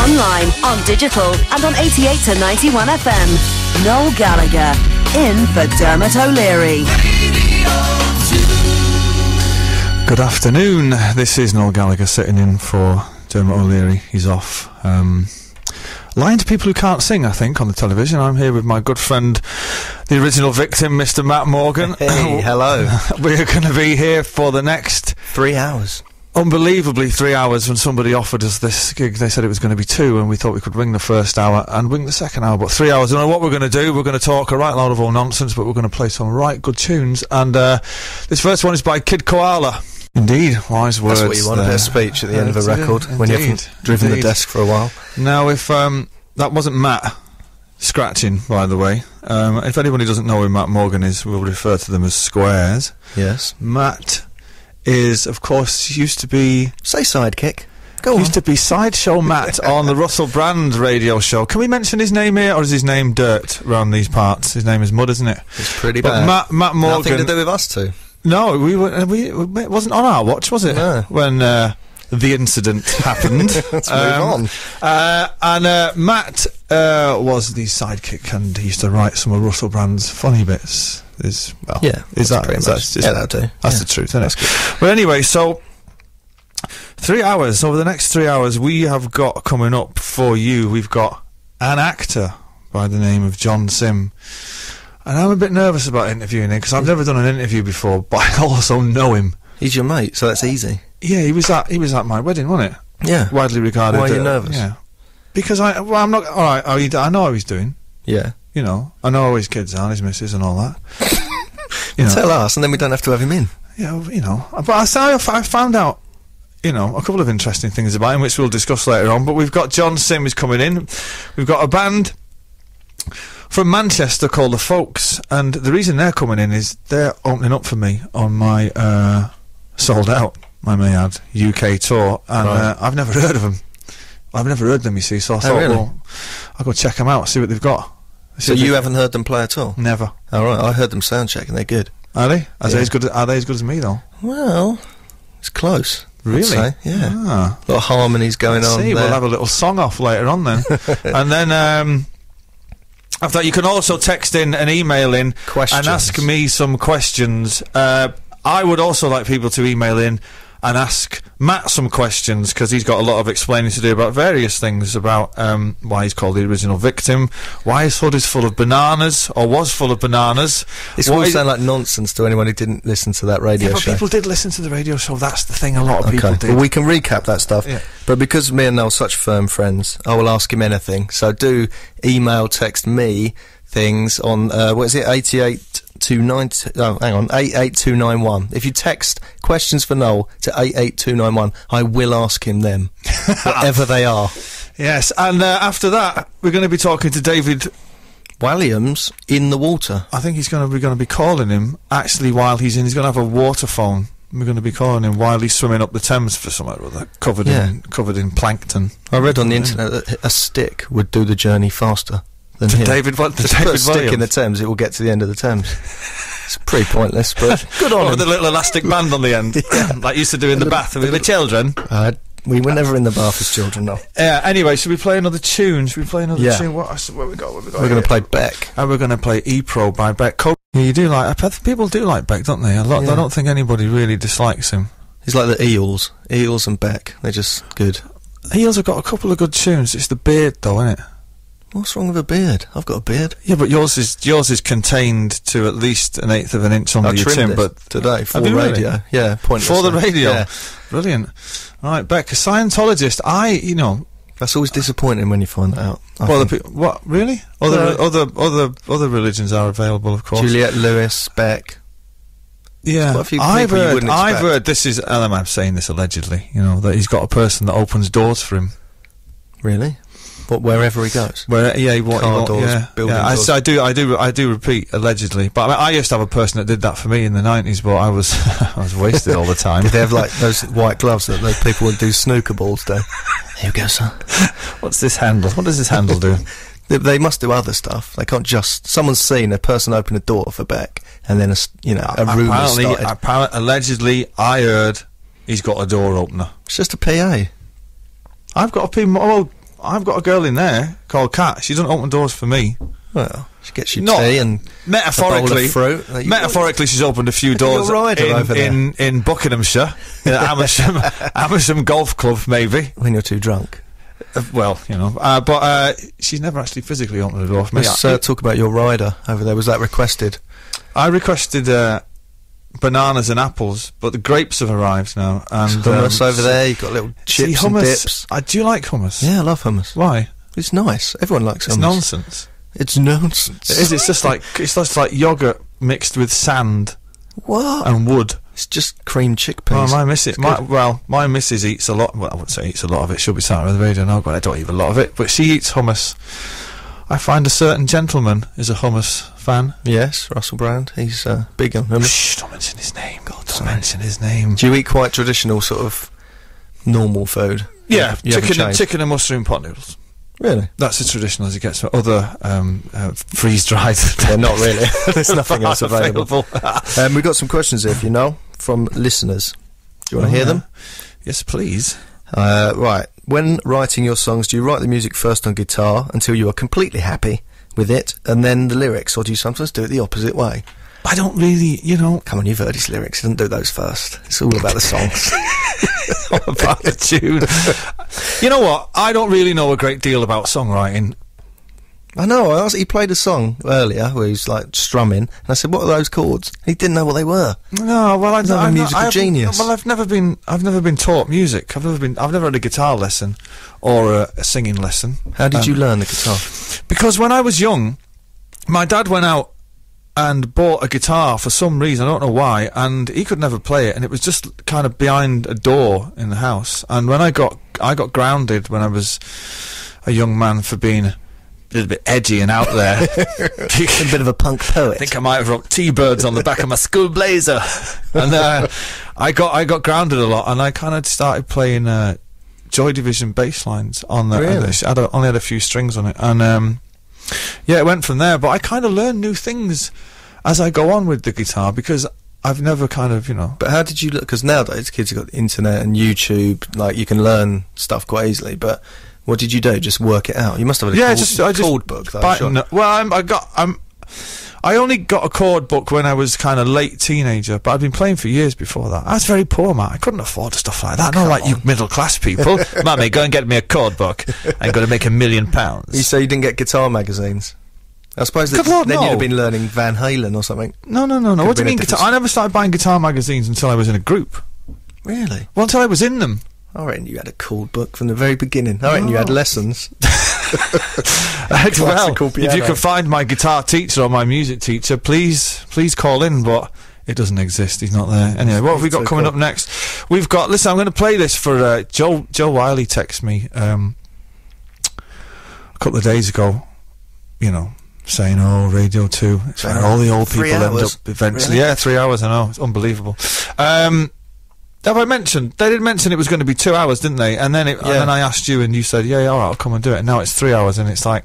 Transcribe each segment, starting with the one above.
online, on digital, and on 88 to 91 FM. Noel Gallagher, in for Dermot O'Leary. Good afternoon. This is Noel Gallagher sitting in for Dermot O'Leary. He's off. Lying to people who can't sing, I think, on the television. I'm here with my good friend, the original victim, Mr. Matt Morgan. Hey, hello. We're going to be here for the next 3 hours. Unbelievably 3 hours. When somebody offered us this gig, they said it was going to be 2, and we thought we could wing the first hour and wing the second hour, but 3 hours. I don't know what we're going to do. We're going to talk a right load of all nonsense, but we're going to play some right good tunes, and this first one is by Kid Koala. Indeed, wise words. That's what you want, a bit of speech at the end of a record, when you haven't driven the desk for a while. Now, if that wasn't Matt scratching, by the way, if anybody doesn't know who Matt Morgan is, we'll refer to them as squares. Yes. Matt is, of course, used to be... Say sidekick. Go on. Used to be Sideshow Matt on the Russell Brand radio show. Can we mention his name here, or is his name dirt around these parts? His name is Mud, isn't it? It's pretty bad. Matt Morgan... Nothing to do with us two. No, it wasn't on our watch, was it? No. When the incident happened. Let's move on. And Matt was the sidekick, and he used to write some of Russell Brand's funny bits. That's the truth, isn't it? Good. But anyway, so 3 hours. Over the next 3 hours, we have got coming up for you. We've got an actor by the name of John Sim. And I'm a bit nervous about interviewing him, because I've never done an interview before, but I also know him. He's your mate, so that's easy. Yeah, he was at my wedding, wasn't it? Yeah. Widely regarded. Why are you nervous? Yeah. Because I'm not... Alright, I know how he's doing. Yeah. You know, I know how his kids are, his missus and all that. You know. Tell us, and then we don't have to have him in. Yeah, you know. But I found out, you know, a couple of interesting things about him, which we'll discuss later on. But we've got John Sim is coming in. We've got a band from Manchester called The Folks, and the reason they're coming in is they're opening up for me on my sold out, I may add, UK tour, and I've never heard of them. I've never heard them, you see, so I thought, really? well, I'll go check them out, see what they've got. So you haven't heard them play at all? Never. Alright, I heard them soundcheck and they're good. Are they? Are they as good as me, though? Well, it's close. Really? I'd say, yeah. Ah. A lot of harmonies going on there. We'll have a little song off later on then. And then, after that, you can also text in and email in and ask me some questions. I would also like people to email in and ask Matt some questions, because he's got a lot of explaining to do about various things, about why he's called the original victim, why his hood is full of bananas, or was full of bananas. This will sound like nonsense to anyone who didn't listen to that radio show. People did listen to the radio show, that's the thing, a lot of people did. Well, we can recap that stuff, but because me and Noel are such firm friends, I will ask him anything. So do email, text me things on, what is it, 88291. If you text questions for Noel to 88291, I will ask him them, whatever they are. Yes, and after that, we're going to be talking to David Walliams in the water. I think we're going to be calling him, actually, while he's going to have a water phone. We're going to be calling him while he's swimming up the Thames for somewhere or other, covered in plankton. I read on the internet that a stick would do the journey faster than him. David put a stick in the Thames, it will get to the end of the Thames. It's pretty pointless, but good on him. With a little elastic band on the end, like you used to do in the bath with the children. We were never in the bath as children, no. Anyway, should we play another tune? What have we got? We're going to play Beck. And we're going to play E-Pro by Beck. You do like... People do like Beck, don't they? A lot. I don't think anybody really dislikes him. He's like the Eels. Eels and Beck. They're just good. Eels have got a couple of good tunes. It's the beard, though, isn't it? What's wrong with a beard? I've got a beard. Yeah, but yours is contained to at least 1/8 of an inch under your chin. But today for the radio, really? Yeah, pointless. For the radio, yeah. Brilliant. All right, Beck, a Scientologist. That's always disappointing when you find that out. What really? Other religions are available, of course. Juliette Lewis, Beck. Yeah, I've heard. This is. I'm saying this allegedly. That he's got a person that opens doors for him. Really? But wherever he goes. Doors. I do repeat allegedly. But I used to have a person that did that for me in the 90s, but I was wasted all the time. Did they have like those white gloves that those people would do snooker balls do? Here you go, son. What's this handle? What does this handle do? They must do other stuff. They can't just... Someone's seen a person open a door for Beck, and then a rumour started. Allegedly, I heard he's got a door opener. It's just a PA. I've got a PA... I've got a girl in there called Kat. She doesn't open doors for me. Well, she gets you tea and metaphorically. A bowl of fruit. Metaphorically, she's opened a few doors in Buckinghamshire, in Amersham Golf Club, maybe. When you're too drunk. Well, you know, but she's never actually physically opened the door for me. Let's talk about your rider over there. Was that requested? I requested bananas and apples, but the grapes have arrived now. And hummus over there. You've got little chips and dips. I do like hummus. Yeah, I love hummus. Why? It's nice. Everyone likes hummus. It's nonsense. It's nonsense. It is. It's just like yogurt mixed with sand. What? And wood. It's just cream chickpeas. Oh, my missus eats a lot. Well, I wouldn't say eats a lot of it. She'll be sat on the radio now, but I don't eat a lot of it. But she eats hummus. I find a certain gentleman is a hummus fan. Yes, Russell Brand. He's big on hummus. Shh, don't mention his name. God, don't mention his name. Do you eat quite traditional sort of normal food? Yeah, chicken and mushroom pot noodles. Really? That's as traditional as it gets. Other freeze-dried. They're not really. There's nothing else available. We've got some questions here, if you know, from listeners. Do you want to hear them? Yes, please. Right. When writing your songs, do you write the music first on guitar until you are completely happy with it, and then the lyrics, or do you sometimes do it the opposite way? I don't really, you know... Come on, you've heard his lyrics. He doesn't do those first. It's all about the songs. All about the tune. You know what? I don't really know a great deal about songwriting. I know. He played a song earlier where he's like strumming, and I said, "What are those chords?" He didn't know what they were. No, well, I'm a musical genius. Well, I've never been taught music. I've never had a guitar lesson or a singing lesson. How did you learn the guitar? Because when I was young, my dad went out and bought a guitar for some reason, I don't know why, and he could never play it, and it was just kind of behind a door in the house. And when I got grounded when I was a young man for being a little bit edgy and out there. A bit of a punk poet. I think I might have wrote T-birds on the back of my school blazer. And I got grounded a lot, and I kind of started playing Joy Division bass lines on the... Really? I only had a few strings on it, and yeah, it went from there. But I kind of learned new things as I go on with the guitar, because I've never kind of, you know... But how did you look? Because nowadays kids have got the internet and YouTube, like, you can learn stuff quite easily, but... What did you do? Just work it out? You must have a chord book, though. I only got a chord book when I was kind of late teenager, but I'd been playing for years before that. I was very poor, Matt. I couldn't afford stuff like that. Not like you middle-class people. Mummy, go and get me a chord book. I'm going to make £1 million. You say you didn't get guitar magazines? I suppose then you'd have been learning Van Halen or something. No. What do you mean guitar? I never started buying guitar magazines until I was in a group. Really? Well, until I was in them. I reckon you had a chord book from the very beginning. I reckon you had lessons. Well, if you can find my guitar teacher or my music teacher, please call in, but it doesn't exist. He's not there. Anyway, what have we got coming up next? We've got... Listen, I'm going to play this for... Joe Wiley texted me a couple of days ago, you know, saying, "Oh, Radio 2, it's where all the old people end up eventually." Really? Yeah, 3 hours, I know. It's unbelievable. Have I mentioned? They did mention it was going to be 2 hours, didn't they? And then and then I asked you, and you said, "Yeah, all right, I'll come and do it." And now it's 3 hours, and it's like,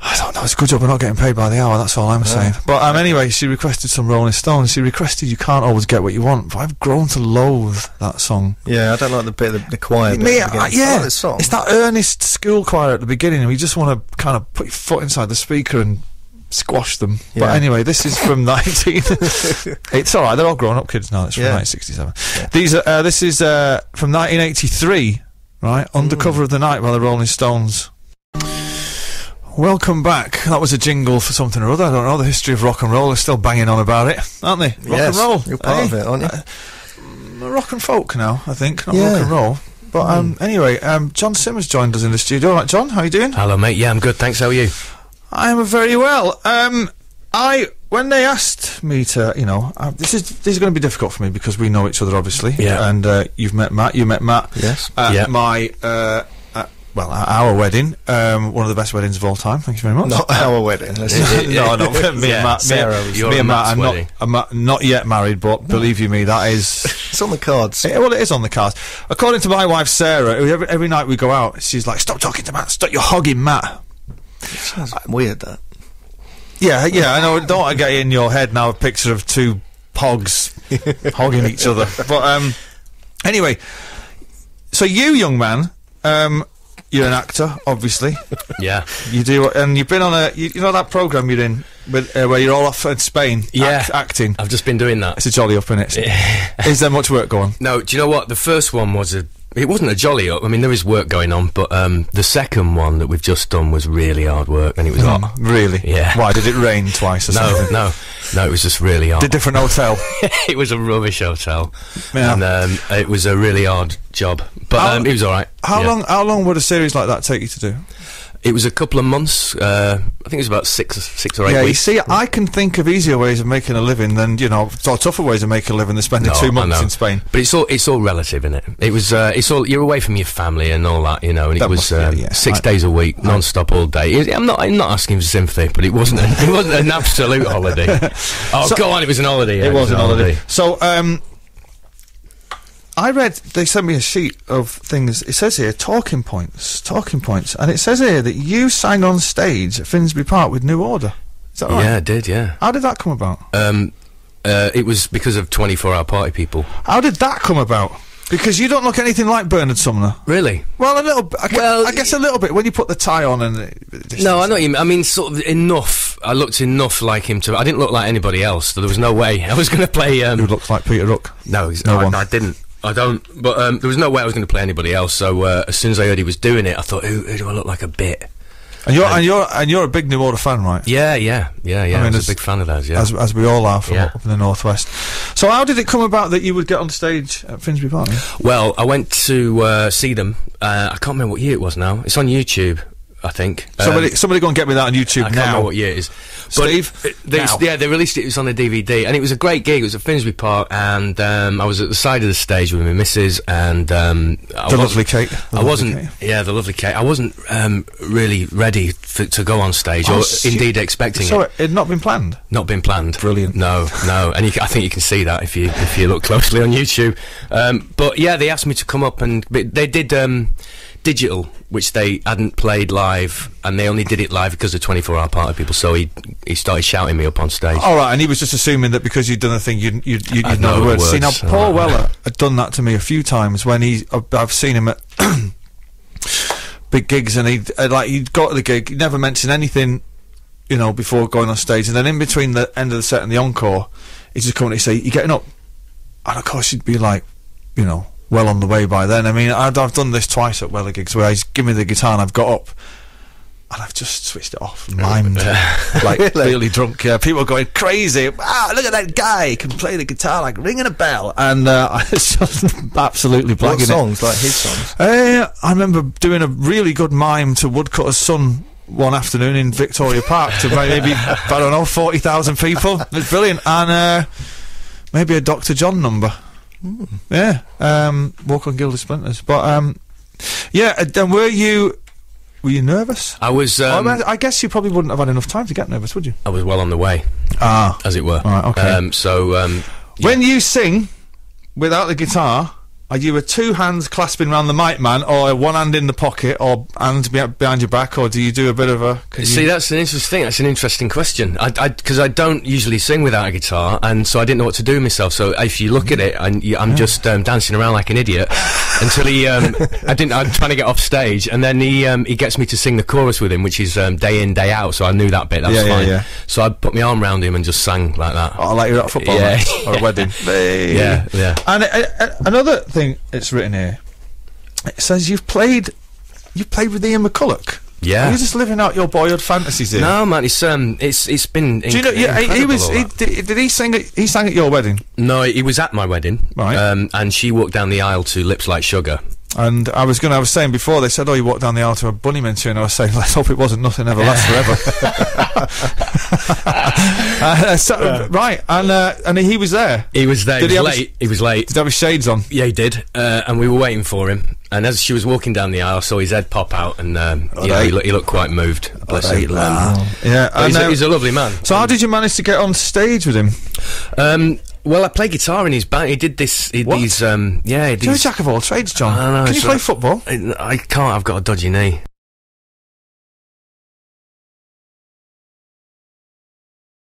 I don't know. It's a good job we're not getting paid by the hour. That's all I'm saying. But anyway, she requested some Rolling Stones. She requested "You Can't Always Get What You Want," but I've grown to loathe that song. Yeah, I don't like the bit of the choir. Yeah, song. It's that earnest school choir at the beginning, and you just want to kind of put your foot inside the speaker and squash them. But anyway, this is from 19... It's alright, they're all grown-up kids now. It's from 1967. Yeah. This is from 1983, right? Undercover of the Night by the Rolling Stones. Welcome back. That was a jingle for something or other. I don't know. The history of rock and roll is still banging on about it, aren't they? Rock and roll. You're part of it, aren't you? Rock and folk now, I think, not rock and roll. But anyway, John Simmers joined us in the studio. All right, John, how you doing? Hello, mate. Yeah, I'm good, thanks. How are you? I'm very well. When they asked me to, you know, this is going to be difficult for me because we know each other, obviously. Yeah. And you've met Matt. You met Matt. Yes. Our wedding, one of the best weddings of all time. Thank you very much. Not our wedding. No, me and Matt. Me and Matt. I'm not yet married, but believe you me, that is. It's on the cards. It is on the cards. According to my wife Sarah, every night we go out, she's like, "Stop talking to Matt. Stop, you're hogging Matt." It sounds weird, that. Yeah, I know. Don't want to get in your head now a picture of two hogs hogging each other. But anyway, so you, young man, you're an actor, obviously. Yeah. You do, and you've been on you know that programme you're in, with, where you're all off in Spain, acting? I've just been doing that. It's a jolly up, innit? Is there much work going on? No, do you know what? The first one it wasn't a jolly up. I mean, there is work going on, but the second one that we've just done was really hard work, and it was hot. Really? Yeah. Why, did it rain twice or something? No, it was just really hard. Did different hotel? It was a rubbish hotel. Yeah. And it was a really hard job, but it was alright. How long would a series like that take you to do? It was a couple of months. I think it was about 6 or 8 weeks. Yeah, you see, I can think of easier ways of making a living than, or tougher ways of making a living than spending 2 months in Spain. But it's all relative, isn't it? It was it's all, you're away from your family and all that, and it was 6 days a week, non-stop all day. I'm not asking for sympathy, but it wasn't an absolute holiday. Go on, it was an holiday. It was an holiday. So I read, they sent me a sheet of things, it says here, talking points, and it says here that you sang on stage at Finsbury Park with New Order. Is that right? Yeah, I did, yeah. How did that come about? It was because of 24-hour party people. How did that come about? Because you don't look anything like Bernard Sumner. Really? Well, a little bit. I guess a little bit, when you put the tie on and... No, I know what you mean. I mean, sort of enough. I looked enough like him I didn't look like anybody else, so there was no way I was going to play... You looked like Peter Rook. No, I didn't. I don't, but there was no way I was going to play anybody else. So as soon as I heard he was doing it, I thought, who do I look like a bit? And you're a big New Order fan, right? Yeah. I mean, I was a big fan of those. Yeah, as we all are from up in the northwest. So how did it come about that you would get on stage at Finsbury Park? Well, I went to see them. I can't remember what year it was now. It's on YouTube, I think. Somebody go and get me that on YouTube now. I can't remember what year it is. Steve? They released it. It was on the DVD, and it was a great gig. It was at Finsbury Park, and I was at the side of the stage with my missus, and the lovely Kate. The lovely Kate. I wasn't really ready to go on stage, or indeed expecting it. So it had not been planned? Not been planned. Brilliant. No, and I think you can see that if you look closely on YouTube. But yeah, they asked me to come up, and they did digital, which they hadn't played live, and they only did it live because of 24-hour party people. So he started shouting me up on stage. All right, and he was just assuming that because you'd done a thing, you'd know the words. See, now Paul Weller had done that to me a few times when I've seen him at big gigs, and he'd got to the gig, he'd never mention anything, before going on stage, and then in between the end of the set and the encore, he'd just come and he'd say, "You getting up?" And of course, you'd be like, well on the way by then. I mean, I've done this twice at Weller gigs where he's given me the guitar and I've got up and I've just switched it off, mimed, like really drunk. People are going crazy. Look at that guy! He can play the guitar like ringing a bell, and I was just absolutely blagging What songs? Like his songs? I remember doing a really good mime to Woodcutter's Son one afternoon in Victoria Park to maybe 40,000 people. It was brilliant, and maybe a Dr. John number. Yeah, Walk on Gilded Splinters. But then were you nervous? I was. I guess you probably wouldn't have had enough time to get nervous, would you? I was well on the way, as it were. Right, okay. When you sing without the guitar, are you a two hands clasping around the mic man, or one hand in the pocket, or hand behind your back, or do you do a bit of a... See, that's an interesting thing. That's an interesting question. Because I don't usually sing without a guitar, and so I didn't know what to do with myself. So if you look at it, I'm just dancing around like an idiot until he... I'm trying to get off stage, and then he gets me to sing the chorus with him, which is day in, day out, so I knew that bit. That's fine. Yeah. So I put my arm around him and just sang like that. Oh, like you're at a football match or a wedding. Yeah. And another thing it's written here, it says you've played with Ian McCulloch. Yeah. Are you just living out your boyhood fantasies here? No, man, it's been. Do you know? Yeah, did he sing? He sang at your wedding? No, he was at my wedding. Right. And she walked down the aisle to Lips Like Sugar. And I was saying before, they said, "Oh, you walked down the aisle to a Bunnymen tune," and I was saying, "Let's hope it wasn't Nothing Ever Lasts Forever." Right, and he was there. He was there. He was late. Did he have his shades on? Yeah, he did. And we were waiting for him. And as she was walking down the aisle, I saw his head pop out, and he looked quite moved. Bless him. Yeah, he's a lovely man. So, how did you manage to get on stage with him? Well, I play guitar in his band. He did this. You're a jack of all trades, John. I know, Can you play football? I can't. I've got a dodgy knee.